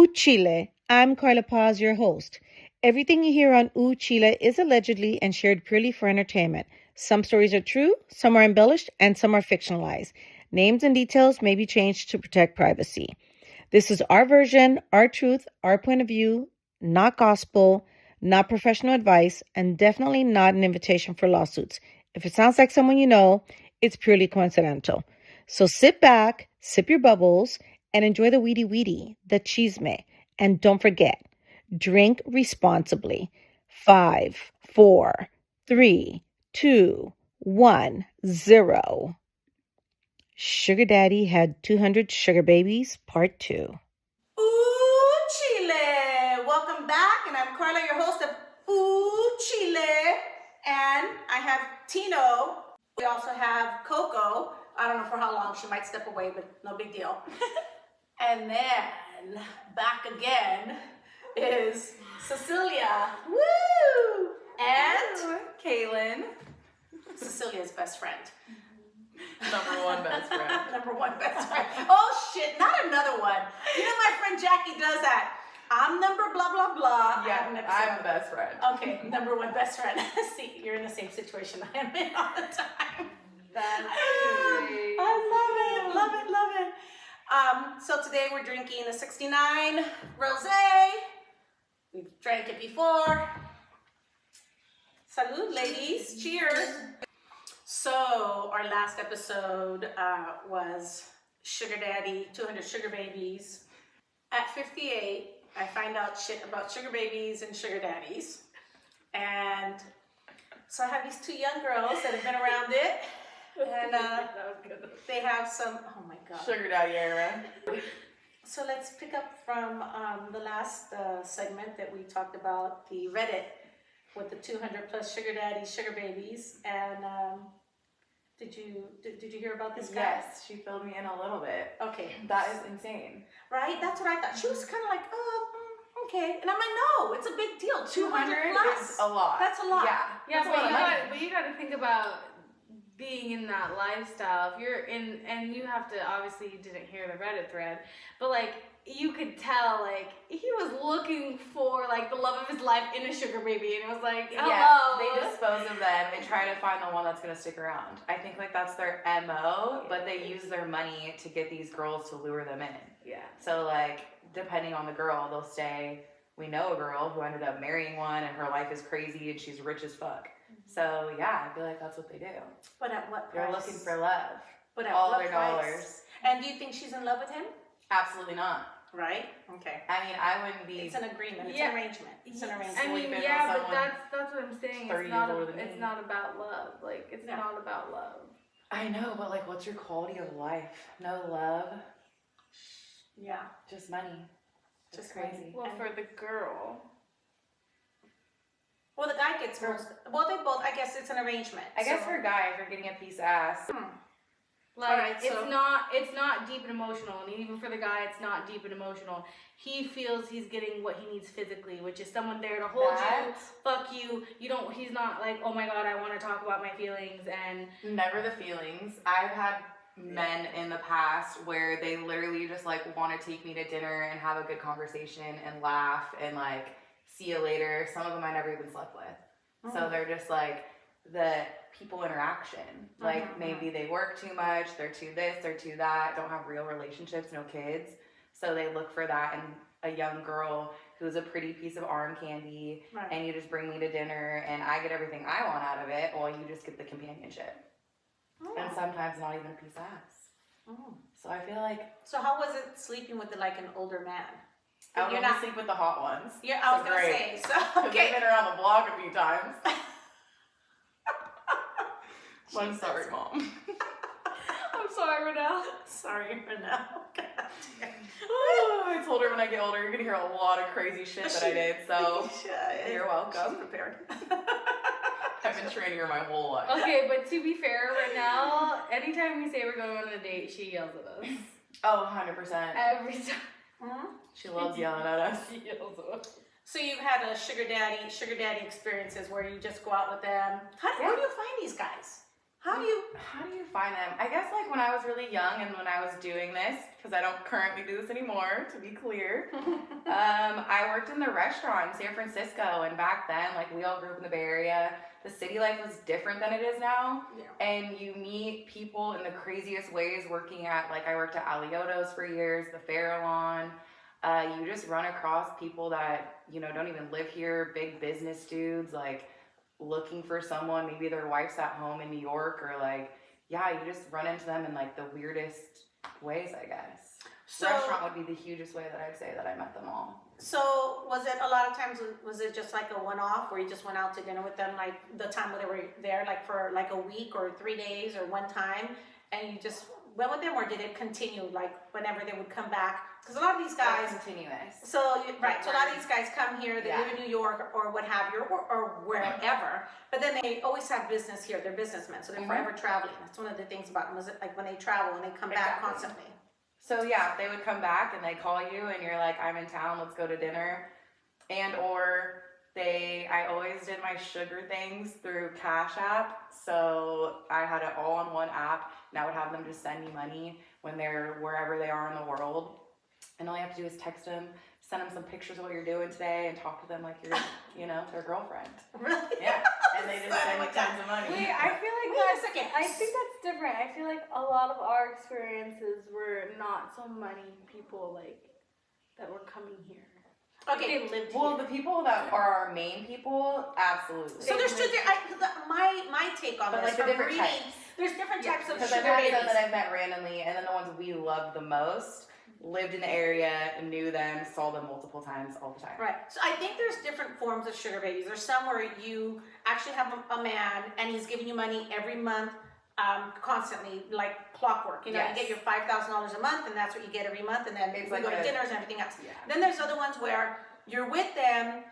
Ooh Chile, I'm Carla Paz, your host. Everything you hear on Ooh Chile is allegedly and shared purely for entertainment. Some stories are true, some are embellished, and some are fictionalized. Names and details may be changed to protect privacy. This is our version, our truth, our point of view, not gospel, not professional advice, and definitely not an invitation for lawsuits. If it sounds like someone you know, it's purely coincidental. So sit back, sip your bubbles, and enjoy the weedy, the chisme. And don't forget, drink responsibly. 5, 4, 3, 2, 1, 0. Sugar Daddy had 200 sugar babies, part 2. Ooh, Chile! Welcome back, and I'm Carla, your host of Ooh, Chile. And I have Tino. We also have Coco. I don't know for how long. She might step away, but no big deal. And then, back again, is Cecilia. Woo! And Kaylin. Cecilia's best friend. Number one best friend. Number one best friend. Oh shit, not another one. You know my friend Jackie does that. I'm number blah blah blah. Yeah, I'm the best friend. Okay, number one best friend. See, you're in the same situation I am in all the time. That's great. I love it. So today we're drinking a 69 rosé. We've drank it before. Salud, ladies. Cheers. So our last episode was Sugar Daddy, 200 sugar babies. At 58, I find out shit about sugar babies and sugar daddies. And so I have these two young girls that have been around it. And they have some, oh my God. Sugar daddy era. So let's pick up from the last segment that we talked about, the Reddit with the 200 plus sugar daddies, sugar babies. And did you hear about this guy? Yes, she filled me in a little bit. Okay. That is insane. Right? That's what I thought. She was kind of like, okay. And I'm like, no, it's a big deal. 200 plus. Is a lot. That's a lot. Yeah, but you got to think about being in that lifestyle. If you're in, and you have to, obviously you didn't hear the Reddit thread, but like, you could tell, like, he was looking for, like, the love of his life in a sugar baby, and it was like, hello. Yeah, they dispose of them and try to find the one that's going to stick around. I think, like, that's their MO, but they use their money to get these girls to lure them in. Yeah. So, like, depending on the girl, they'll say, we know a girl who ended up marrying one, and her life is crazy, and she's rich as fuck. So, yeah, I feel like that's what they do. But at what price? They're looking for love. But at all what their price? Dollars. And do you think she's in love with him? Absolutely not. Right? Okay. I mean, I wouldn't be. It's an agreement. It's an arrangement. It's an arrangement. I mean, yeah, but that's what I'm saying. It's not about love. Like, it's not about love. I know, but like, what's your quality of life? No love. Yeah. Just money. Just crazy. Well, for the girl. Well, the guy gets most. Well, they both. I guess it's an arrangement. I guess for a guy, if you're getting a piece of ass. Like, right, it's not deep and emotional, and even for the guy, it's not deep and emotional. He feels he's getting what he needs physically, which is someone there to hold you, fuck you. He's not like, oh my God, I want to talk about my feelings and. Never the feelings. I've had men in the past where they literally just like want to take me to dinner and have a good conversation and laugh and like see you later. Some of them I never even slept with. So they're just like the people interaction. Like maybe they work too much, they're too this, they're too that, don't have real relationships, no kids. So they look for that in a young girl who's a pretty piece of arm candy, and you just bring me to dinner and I get everything I want out of it, while you just get the companionship. And sometimes not even a piece of ass. So I feel like. So how was it sleeping with like an older man? I would only sleep with the hot ones. Yeah, I was gonna say. So okay. They've been around the block a few times. I'm sorry, Mom. I'm sorry, Renelle. Sorry, Renelle. I told her when I get older, you're gonna hear a lot of crazy shit that I did. So you're welcome. She's prepared. I've been training her my whole life. Okay, but to be fair, Renelle, anytime we say we're going on a date, she yells at us. Oh, 100%. Every time. She loves yelling at us. She yells at us. So you've had a sugar daddy experiences where you just go out with them. Where do you find these guys? How do you find them? I guess like when I was really young and when I was doing this, because I don't currently do this anymore, to be clear. I worked in the restaurant in San Francisco, and back then, like, we all grew up in the Bay Area. The city life was different than it is now. Yeah. And you meet people in the craziest ways working at, like, I worked at Alioto's for years, the Farallon. You just run across people that, you know, don't even live here, big business dudes, like, looking for someone. Maybe their wife's at home in New York, or, like, yeah, you just run into them in, like, the weirdest ways, I guess. So, restaurant would be the hugest way that I'd say that I met them all. So was it a lot of times, was it just like a one-off where you just went out to dinner with them, like the time where they were there, like for like a week or 3 days or one time, and you just went with them, or did it continue like whenever they would come back? Because a lot of these guys, continuous. So right, so a lot of these guys come here, they live in New York or what have you, or wherever, but then they always have business here. They're businessmen, so they're forever traveling. That's one of the things about them, is it like when they travel and they come back constantly. So yeah, they would come back and they call you and you're like, I'm in town, let's go to dinner. And or I always did my sugar things through Cash App. So I had it all on one app, and I would have them just send me money when they're wherever they are in the world. And all you have to do is text them, send them some pictures of what you're doing today, and talk to them like you're, you know, their girlfriend. Really? Yeah. And they just send me tons of money. Wait, I feel like I think that's different. I feel like a lot of our experiences were not so money people like that were coming here. Okay. They lived Well, here. the people that are our main people, absolutely. So there's two. My take on but this, like the from different reading, types. there's different types of Because sugar I've had babies. some that I've met randomly, and then the ones we loved the most, lived in the area, knew them, saw them multiple times all the time. Right. So I think there's different forms of sugar babies. There's some where you actually have a man and he's giving you money every month, constantly, like clockwork. You know, you get your $5,000 a month, and that's what you get every month, and then It's we like go to dinners and everything else. Yeah. Then there's other ones where you're with them,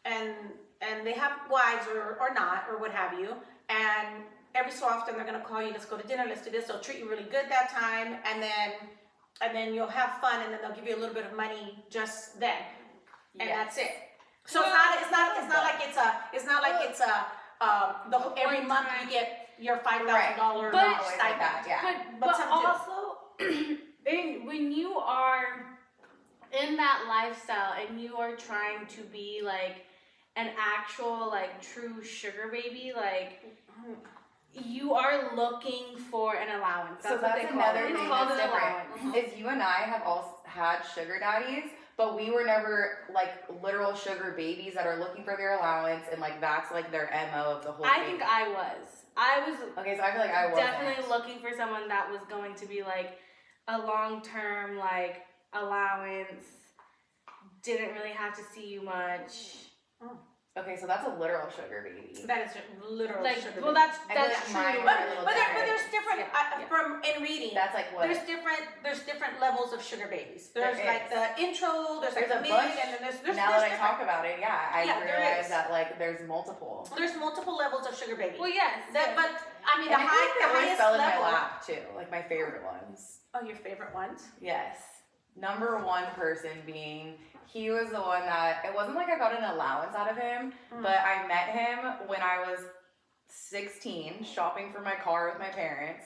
and they have wives or not, or what have you, and every so often they're going to call you, let's go to dinner, let's do this. They'll treat you really good that time, and then you'll have fun, and then they'll give you a little bit of money just then, and that's it. So it's not like it's every month you get your $5,000 stipend. But also when you are in that lifestyle and you are trying to be like an actual like true sugar baby, like you are looking for an allowance. So that's another thing that's different. allowance. Is you and I have all had sugar daddies, but we were never like literal sugar babies that are looking for their allowance, and like that's like their MO of the whole thing. I think I was okay, so I feel like I was definitely looking for someone that was going to be like a long-term like allowance, didn't really have to see you much. Okay, so that's a literal sugar baby. That is literal like, sugar well, baby. that's true. But there's different from in reading. That's like what? There's different levels of sugar babies. There's like the intro. There's like a the mid, bunch. and then there's now that I talk about it, I realize there is. that like there's multiple. There's multiple levels of sugar baby. Well, yes. But I mean, And the I think they always highest fell in level. my lap too, like my favorite ones. Oh, your favorite ones? Yes. Number one person being, he was the one that, it wasn't like I got an allowance out of him, but I met him when I was 16, shopping for my car with my parents.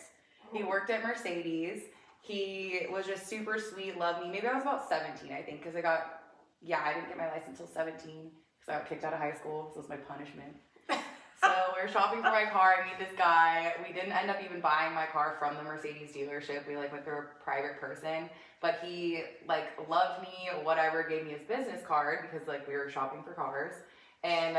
He worked at Mercedes. He was just super sweet, loved me. Maybe I was about 17, I think, because I didn't get my license until 17, because I got kicked out of high school, so it was my punishment. So we were shopping for my car, I meet this guy. We didn't end up even buying my car from the Mercedes dealership. We like went through a private person, but he like loved me, whatever, gave me his business card because like we were shopping for cars. And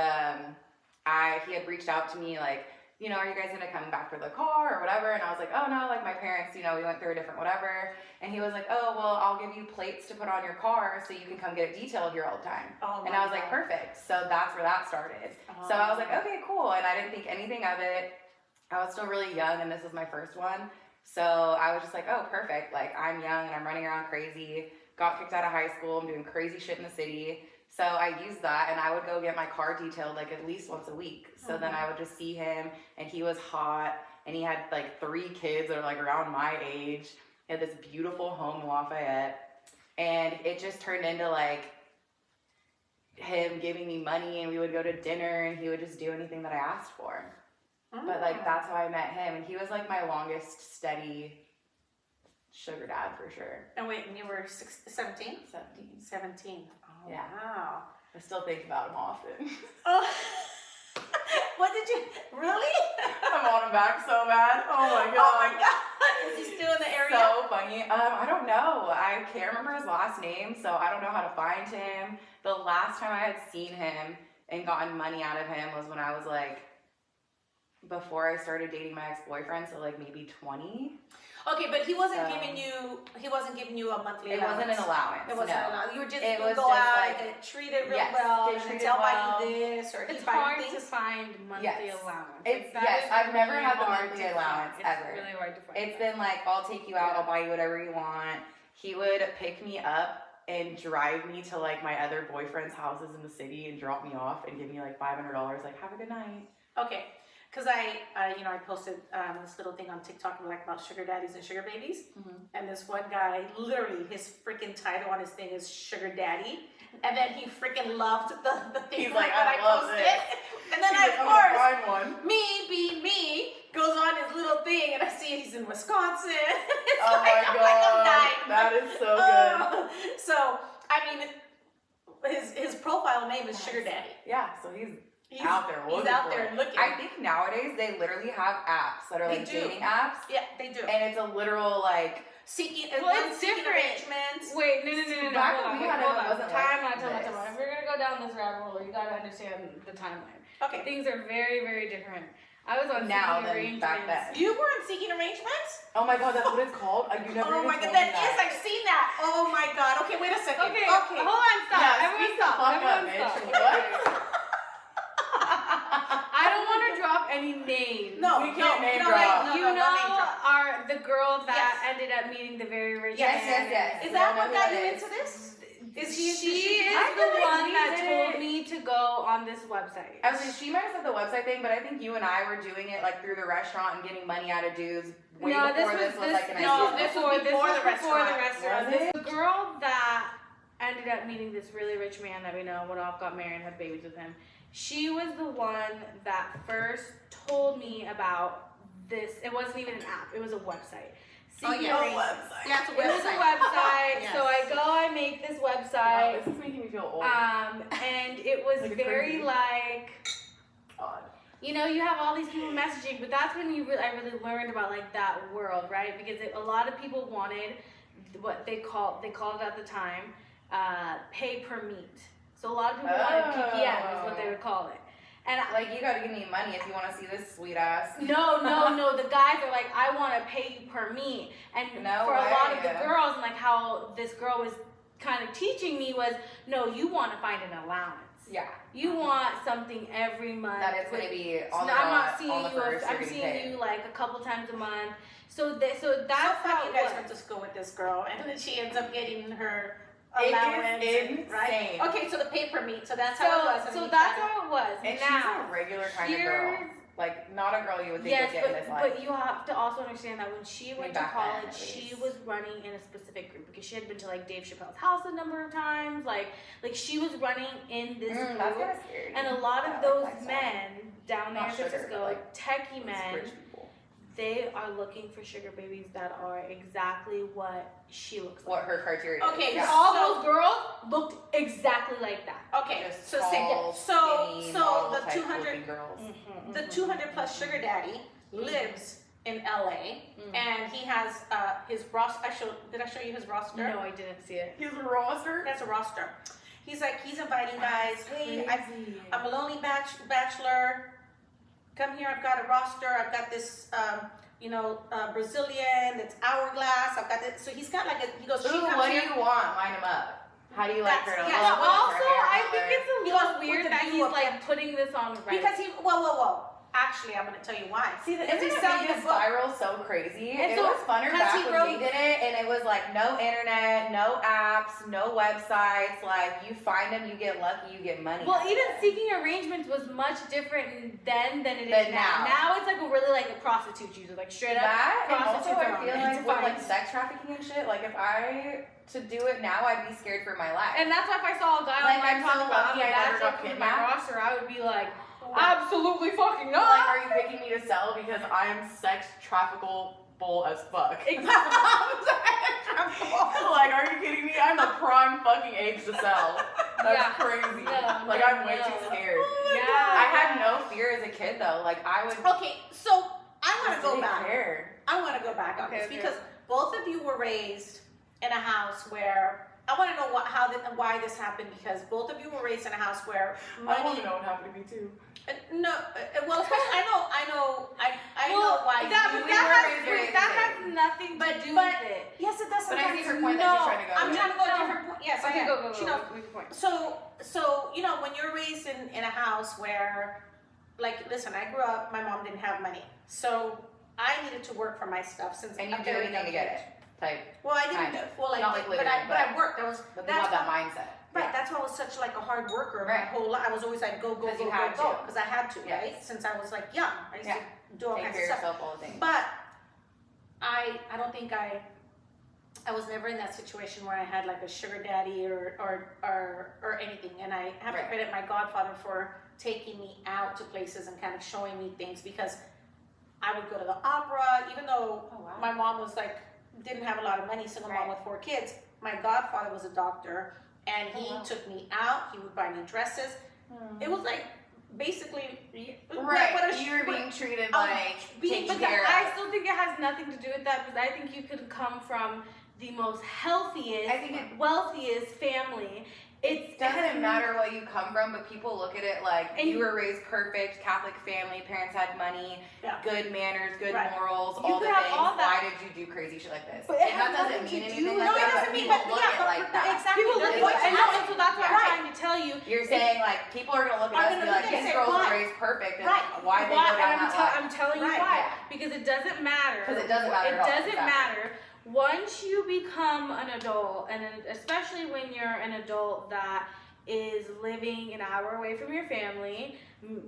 he had reached out to me like, you know, are you guys gonna come back for the car or whatever? And I was like, oh no, like my parents, you know, we went through a different whatever. And he was like, oh, well, I'll give you plates to put on your car so you can come get it detailed here all the time. And I was like, perfect. So that's where that started. So I was like, okay, cool. And I didn't think anything of it. I was still really young and this was my first one. So I was just like, oh, perfect. Like I'm young and I'm running around crazy. Got kicked out of high school. I'm doing crazy shit in the city. So I used that and I would go get my car detailed like at least once a week. So then I would just see him and he was hot and he had like 3 kids that were like around my age. He had this beautiful home in Lafayette. And it just turned into like him giving me money and we would go to dinner and he would just do anything that I asked for. But like that's how I met him, and he was like my longest steady sugar dad for sure. And wait, and you were 17? 17. Oh, yeah. Wow. I still think about him often. Oh. What did you, really? I want him back so bad. Oh my god. Oh my god. Is he still in the area? So funny. I don't know. I can't remember his last name, so I don't know how to find him. The last time I had seen him and gotten money out of him was when I was like, before I started dating my ex-boyfriend, so like maybe 20. Okay, but he wasn't giving you a monthly allowance. It wasn't an allowance. It wasn't no. an allowance. You were just it was go just out like, and get treated real yes, well, get and treated tell well. buy you this or It's buy hard things. to find monthly allowance. It's, Like, yes, I've never really had the hard monthly to allowance find. ever. It's really hard to find. It's been like, I'll take you out, I'll buy you whatever you want. He would pick me up and drive me to like my other boyfriend's houses in the city and drop me off and give me like $500, like have a good night. Okay, because I posted this little thing on TikTok like about sugar daddies and sugar babies, and this one guy, literally his freaking title on his thing is sugar daddy, and then he freaking loved the thing. He's like, that I love posted. it. And then He's of like, course, find one. me being me, goes on his little thing, and I see he's in Wisconsin. It's Oh like, my I'm god, like, I'm dying. that is so good. So I mean, his profile name is Sugar Daddy. Yeah, so he's out there looking. He's out there looking. I think nowadays they literally have apps that are like dating apps. Yeah, they do. And it's a literal like seeking. Well, it's seeking different. arrangements. Wait, no. Back Hold when we on. had it, it wasn't Time like out. this. If we're gonna go down this rabbit hole, you gotta understand the timeline. Okay. Things are very, very different. I was on Now Seeking than back Arrangements. then. You were in seeking arrangements? Oh my god, that's what it's called? You never Oh even my god, told me that is. I've seen that. Oh my god. Okay, wait a second. Okay, hold on, stop. Yeah, Everyone speak the stop. fuck up, Everyone bitch. stop. What? I don't want to drop any names. No, We can't name no, drop. like, You no know, name drop. are the girl that Yes. ended up meeting the very rich Yes, man. yes. Is that No, what no, got it you is. into this? Is She he? is I the feel like one we that did told it. me to go on this website. I was like, she might have said the website thing, but I think you and I were doing it like through the restaurant and getting money out of dudes way before this was like an no, idea. this was before the restaurant. Was it? The girl that ended up meeting this really rich man that we know went off, got married, had babies with him. She was the one that first told me about this. It wasn't even an app. It was a website. Oh, yeah. Website. Yeah, it's a It was a website. Yes. So I go, I make this website. Wow, this is making me feel old. And it was Like very crazy. like, God. you know, you have all these people messaging, but that's when I really learned about like that world, right? Because a lot of people wanted what they called it at the time, pay per meet. So a lot of people wanted PPM is what they would call it. And Like, you gotta give me money if you wanna see this sweet ass. no. The guys are like, I want to pay you per meet. And No for a lot of way. the girls, and like how this girl was kind of teaching me was, no, you want to find an allowance. Yeah. You want something every month. That it's gonna be on No, the I'm not seeing on the you. first, you're I'm getting seeing paid. you like a couple times a month. So that's So how you it guys was. went to school with this girl, and then she ends up getting her It is allowance, insane. right? Okay, so the pay per meet. So that's how it was. and So you that's kinda- how it was. And now, she's a regular kind of girl. here's- Like, not a girl you would think Yes, would get in this life. but you have to also understand that when she went to back then, college, at she least. was running in a specific group because she had been to like Dave Chappelle's house a number of times. Like she was running in this That's group, kind of scary. and a lot Yeah, of those like lifestyle. men down there in Not sugar, Francisco, but, like, techie It's men, rich people. they are looking for sugar babies that are exactly what she looks like. What her criteria Okay, is. And Yeah. all those girls looked exactly like that. Okay, Just so tall, skinny, so model the type 200 looking girls. the 200 plus sugar daddy lives in LA, and he has his roster. Did I show you his roster? No, I didn't see it. He has a roster. That's a roster. He's inviting guys. Hey, Crazy. I'm a lonely bachelor. Come here. I've got a roster. I've got this, Brazilian that's hourglass. I've got this. So he's got like he goes. She Ooh, comes what do here. you want? Line him up. How do you like her to Yeah, look? well, What's her Also, hair I think color? it's a He little goes with weird the that view he's of like putting this on Reddit. Because he whoa. Actually, I'm going to tell you why. See, the Because he's internet selling made a this book. spiral so crazy. And It so- was funner 'cause back he when wrote- we did it, and it was like no internet, no apps, no websites. Like, you find them, you get lucky, you get money. Well, out of even it. seeking arrangements was much different then than it is Than now. now. Now it's like a really like a prostitute user, like straight up That, and also prostitutes I are feel on like it. with like sex trafficking and shit, like if I to do it now, I'd be scared for my life. And that's why if I saw a guy Like, online I'm so talking about lucky I'm a I never bachelor got with my kidnapped. roster, I would be like, Absolutely fucking not. Like, are you picking me to sell because I'm sex traffickable as fuck? Like, are you kidding me? I'm the prime fucking age to sell. That's crazy. Like, I'm way too scared. I had no fear as a kid, though. Like, I would. Okay, so I want to go back. I want to go back on this because both of you were raised in a house where I want to know why this happened, because both of you were raised in a house where money. I want to know what happened to me too. No, well, especially I know why. That has nothing to do with it. Yes, it does. But I see her point that she's trying to go. I'm trying to go a different point. Yes, okay, go. So you know, when you're raised in a house where, like, listen, I grew up. My mom didn't have money, so I needed to work for my stuff since. And you do anything to get it. Type. Well, I didn't. Kind of. Well, I did, but I worked. But you have that mindset. Right, that's why I was such like a hard worker my whole life. I was always like go because I had to, right? Since I was like young, I used to do all kinds of stuff. All the things. But I don't think I was never in that situation where I had like a sugar daddy or anything. And I have to credit my godfather for taking me out to places and kind of showing me things, because I would go to the opera, even though my mom was like didn't have a lot of money, single mom with 4 kids. My godfather was a doctor. And he took me out. He would buy me dresses. It was like basically you were being treated like taken care of. I still think it has nothing to do with that, because I think you could come from the most healthiest, wealthiest family. It doesn't matter what you come from, but people look at it like you were raised perfect, Catholic family, parents had money, good manners, good morals, all the things. Why did you do crazy shit like this? But that doesn't mean anything like that. No, it doesn't mean, but look at it like that. Exactly. People look at it, so that's what I'm trying to tell you. You're saying like people are gonna look at us and be like, this girl was raised perfect. Why they go down that line? I'm telling you why. Because it doesn't matter. Because it doesn't matter. It doesn't matter. Once you become an adult, and especially when you're an adult that is living an hour away from your family,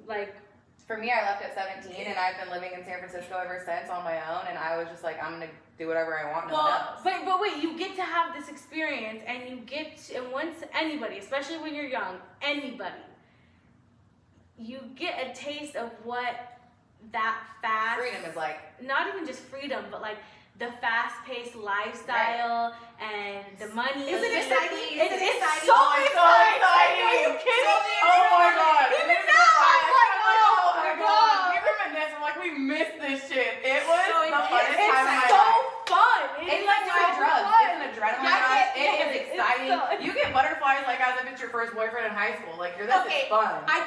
like for me, I left at 17 and I've been living in San Francisco ever since on my own, and I was just like, I'm gonna do whatever I want. No one else. But wait, you get to have this experience, and and once anybody, especially when you're young, you get a taste of what that fast freedom is like. Not even just freedom, but like the fast-paced lifestyle and the money. Is it exciting? It's exciting? so exciting. Are you kidding me? Oh my god. Even now, I'm like, oh my god. We reminisce. I'm like, we missed this shit. It was the funnest time of my It's life. so fun. It's like doing drugs. It's an adrenaline rush. It is exciting. You get butterflies like as if it's your first boyfriend in high school. Like, this is fun. I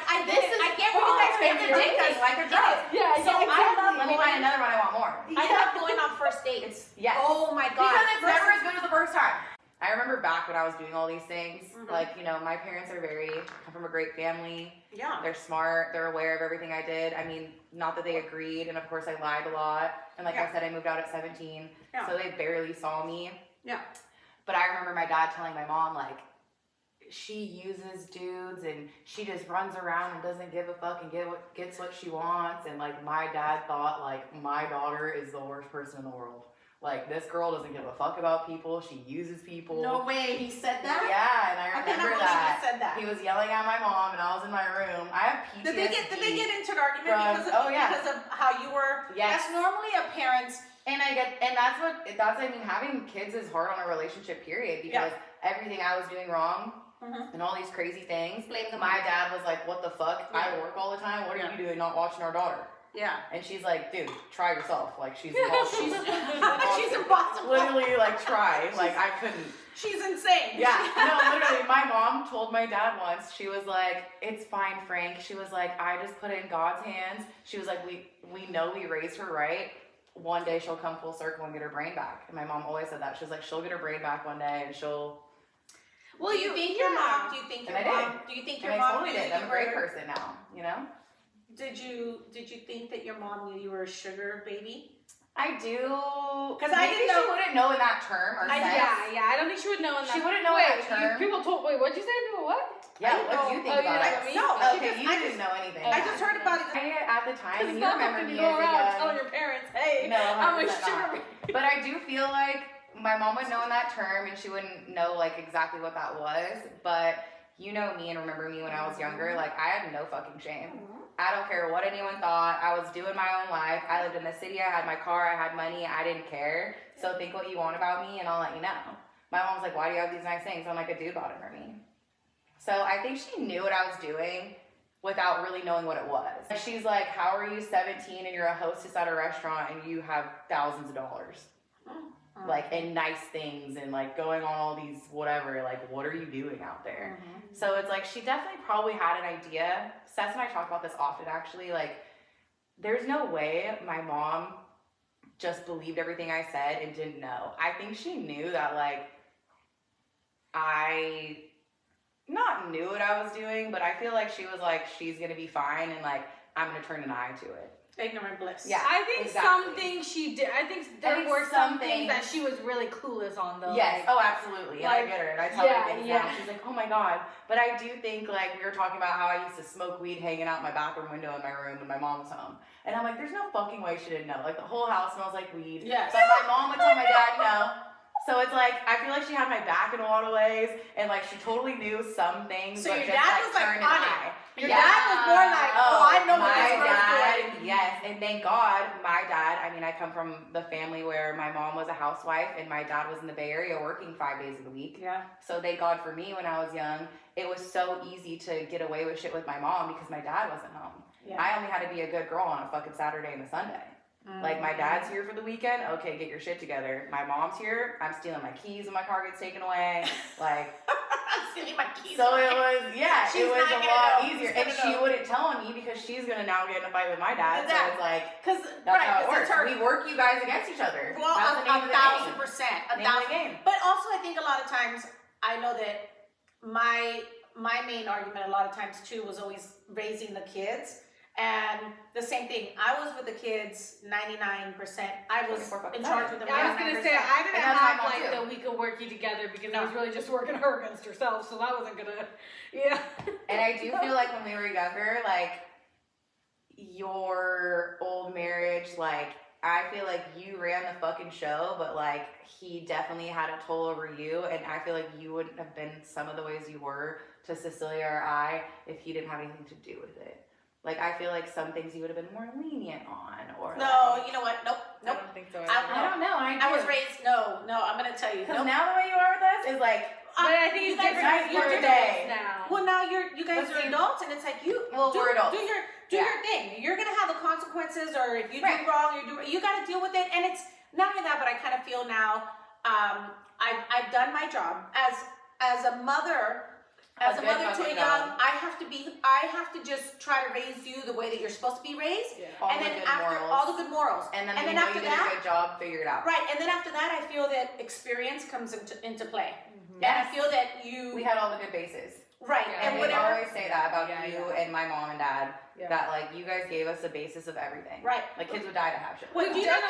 get what you guys It's addicting like a drug. Let me find another one I want more. I love going on first dates. Yes. Oh my god. Because it's never as good as the first time. I remember back when I was doing all these things, like, you know, my parents are come from a great family. Yeah. They're smart. They're aware of everything I did. I mean, not that they agreed. And of course I lied a lot. And like I said, I moved out at 17. Yeah. So they barely saw me. Yeah. But I remember my dad telling my mom, like, she uses dudes and she just runs around and doesn't give a fuck and gets what she wants. And like, my dad thought like my daughter is the worst person in the world. Like, this girl doesn't give a fuck about people. She uses people. No way. He said that? Yeah, and I remember that. He said that. He was yelling at my mom, and I was in my room. I have PTSD. Did they get into an argument because of how you were? Yes. That's normally a parent's. And I mean, having kids is hard on a relationship, period, because everything I was doing wrong and all these crazy things. My dad was like, what the fuck? I work all the time. What are you doing not watching our daughter? Yeah. And she's like, dude, try yourself. Like, she's impossible. She's impossible. Literally, like, try. Like, I couldn't. She's insane. Yeah. No, literally, my mom told my dad once, she was like, it's fine, Frank. She was like, I just put it in God's hands. She was like, we know we raised her right. One day she'll come full circle and get her brain back. And my mom always said that. She was like, she'll get her brain back one day and she'll. Well, do you think your mom? Do you think your mom? Do you think your mom? Totally did. I'm a great person now. You know. Did you think that your mom knew you were a sugar baby? I do. Because I didn't know. She wouldn't know in that term or sense. Yeah. I don't think she would know in that. She wouldn't know in that term. Wait, what'd you say? People what? Yeah, what do you think about it? No, okay, you didn't know anything. I just heard about it. At the time, and you remember me as a young. Telling your parents, hey, I'm a sugar baby. But I do feel like my mom would know in that term, and she wouldn't know like exactly what that was. But you know me and remember me when I was younger. Like, I had no fucking shame. I don't care what anyone thought. I was doing my own life. I lived in the city. I had my car. I had money. I didn't care. So think what you want about me, and I'll let you know. My mom was like, why do you have these nice things? I'm like, a dude bought it for me. So I think she knew what I was doing without really knowing what it was. She's like, how are you 17 and you're a hostess at a restaurant and you have thousands of dollars? Like, and nice things and like going on all these whatever, like what are you doing out there? So it's like she definitely probably had an idea. Seth and I talk about this often actually, like there's no way my mom just believed everything I said and didn't know. I think she knew that like I not knew what I was doing, but I feel like she was like, she's gonna be fine and like I'm gonna turn an eye to it. Ignorant bliss. Yeah, I think some things she did. I think there were some things that she was really clueless on, though. Yes. Like, oh, absolutely. And I get her, and I tell her things now. She's like, "Oh my god!" But I do think like we were talking about how I used to smoke weed hanging out my bathroom window in my room when my mom was home, and I'm like, "There's no fucking way she didn't know." Like the whole house smells like weed. Yes. But my mom would tell my dad no. So it's like I feel like she had my back in a lot of ways, and like she totally knew some things. So but your just, dad like, was like turn an on eye. it. Your dad was more like, oh, I know what this girl's doing. Yes, and thank God, my dad, I mean, I come from the family where my mom was a housewife and my dad was in the Bay Area working 5 days of the week. Yeah. So thank God for me when I was young, it was so easy to get away with shit with my mom because my dad wasn't home. Yeah. I only had to be a good girl on a fucking Saturday and a Sunday. Like, my dad's here for the weekend, okay, get your shit together. My mom's here, I'm stealing my keys when my car gets taken away. Like, I'm stealing my keys. So it was, yeah, she's it was a lot easier. And she know. wouldn't tell on me because she's going to now get in a fight with my dad. So it's like, that's how it works. We work you guys against each other. Well, that's the name of the 1,000%. Name of the game. But also, I think a lot of times, I know that my main argument a lot of times, too, was always raising the kids. And the same thing, I was with the kids 99%. I was in charge with them. I was going to say, I didn't have like that we could work you together because I was really just working her against herself, so that wasn't going to, yeah. And I do feel like when we were younger, like, your old marriage, like, I feel like you ran the fucking show, but like, he definitely had a toll over you, and I feel like you wouldn't have been some of the ways you were to Cecilia or I if he didn't have anything to do with it. Like, I feel like some things you would have been more lenient on, or no, like, you know what? Nope. I don't think so. I don't know. I was raised. No. I'm gonna tell you. Because now the way you are with us is like. But I think it's different. You're adults now. Well, now you guys are adults, and it's like you. We're adults. Do your thing. You're gonna have the consequences, or if you do wrong, you got to deal with it. And it's not only that, but I kind of feel now. I've done my job as a mother. As a mother to a young, I have to just try to raise you the way that you're supposed to be raised. Yeah. And then after all the good morals. And then after you did a good job, figure it out. Right. And then after that, I feel that experience comes into play. Mm-hmm. And I feel that we had all the good bases. Right. Yeah, and we always say that about you and my mom and dad. Yeah. That like you guys gave us the basis of everything. Right. Like kids would die to have shit. Well, do you not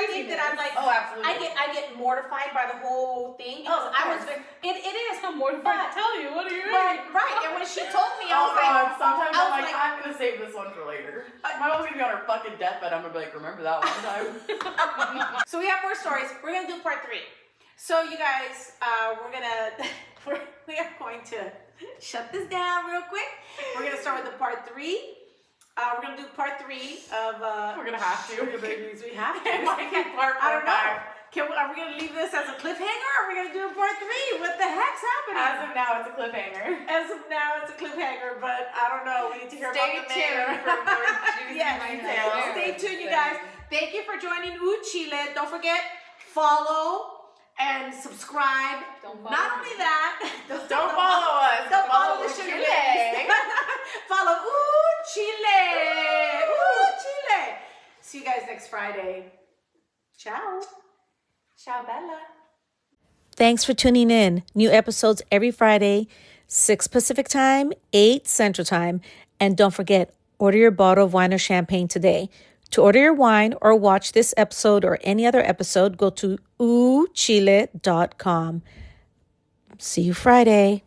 think that I'm like? Oh, absolutely. I get mortified by the whole thing. Oh, I was. It is. I'm mortified to tell you. What are you doing? Right. And when she told me, I was like, sometimes I'm like, I'm gonna save this one for later. My mom's gonna be on her fucking deathbed. I'm gonna be like, remember that one time. So we have more stories. We're gonna do part 3. So you guys, we are going to shut this down real quick. We're gonna start with the part 3. We're gonna do part 3 of. We're gonna have to. Babies, we have to. It might be part 4 I don't know. Are we gonna leave this as a cliffhanger, or are we gonna do a part 3? What the heck's happening? As of now, it's a cliffhanger. But I don't know. We need to hear about the mayor. Stay tuned, you guys. Thank you for joining Chile. Don't forget, follow and subscribe. Not only that, don't follow us. Don't follow the sugar babies. Follow Chile. Chile. See you guys next Friday. Ciao. Ciao, Bella. Thanks for tuning in. New episodes every Friday, 6 Pacific Time, 8 Central Time. And don't forget, order your bottle of wine or champagne today. To order your wine or watch this episode or any other episode, go to oochile.com. See you Friday.